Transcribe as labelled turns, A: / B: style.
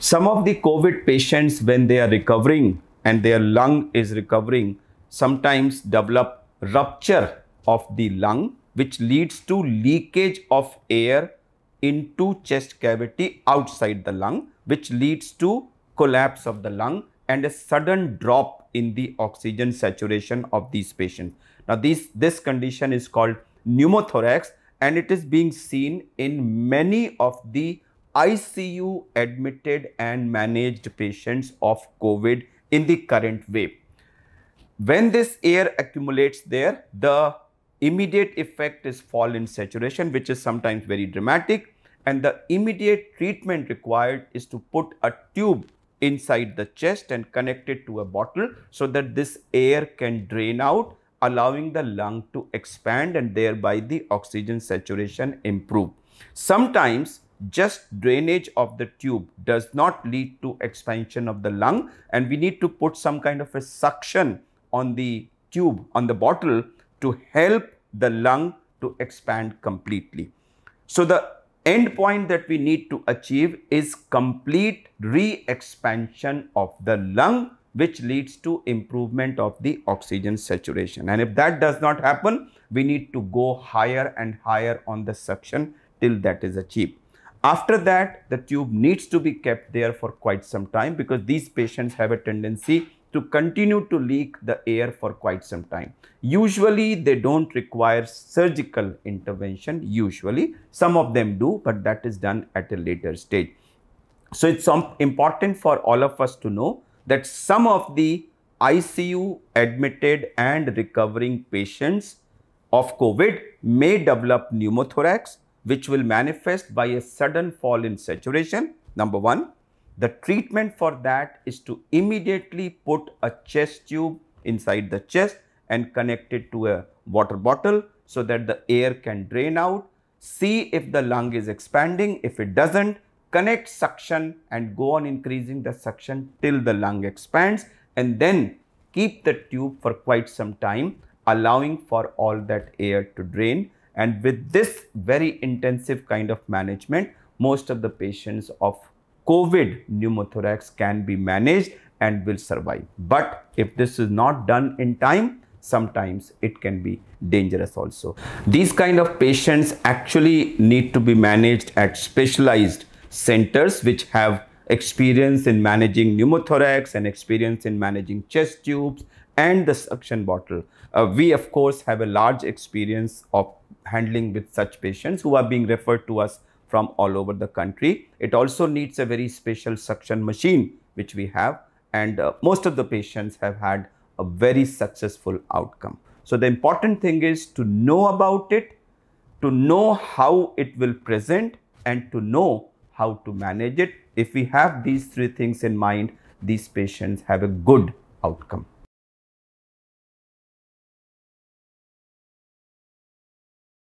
A: Some of the COVID patients, when they are recovering and their lung is recovering, sometimes develop rupture of the lung, which leads to leakage of air into chest cavity outside the lung, which leads to collapse of the lung and a sudden drop in the oxygen saturation of these patients. Now, this condition is called pneumothorax, and it is being seen in many of the ICU admitted and managed patients of COVID in the current wave. When this air accumulates there, the immediate effect is fall in saturation, which is sometimes very dramatic, and the immediate treatment required is to put a tube inside the chest and connect it to a bottle so that this air can drain out, allowing the lung to expand and thereby the oxygen saturation improve. Sometimes just drainage of the tube does not lead to expansion of the lung, and we need to put some kind of a suction on the tube, on the bottle, to help the lung to expand completely. So the end point that we need to achieve is complete re-expansion of the lung, which leads to improvement of the oxygen saturation. And if that does not happen, we need to go higher and higher on the suction till that is achieved. After that, the tube needs to be kept there for quite some time, because these patients have a tendency to continue to leak the air for quite some time. Usually, they don't require surgical intervention. Usually, some of them do, but that is done at a later stage. So, it's important for all of us to know that some of the ICU admitted and recovering patients of COVID may develop pneumothorax, which will manifest by a sudden fall in saturation. Number one. The treatment for that is to immediately put a chest tube inside the chest and connect it to a water bottle so that the air can drain out. See if the lung is expanding. If it doesn't, connect suction and go on increasing the suction till the lung expands, and then keep the tube for quite some time, allowing for all that air to drain. And with this very intensive kind of management, most of the patients of COVID pneumothorax can be managed and will survive. But if this is not done in time, sometimes it can be dangerous also. These kind of patients actually need to be managed at specialized centers which have experience in managing pneumothorax and experience in managing chest tubes and the suction bottle. We of course have a large experience of handling with such patients who are being referred to us from all over the country. It also needs a very special suction machine which we have, and most of the patients have had a very successful outcome. So the important thing is to know about it, to know how it will present, and to know how to manage it. If we have these three things in mind, these patients have a good outcome.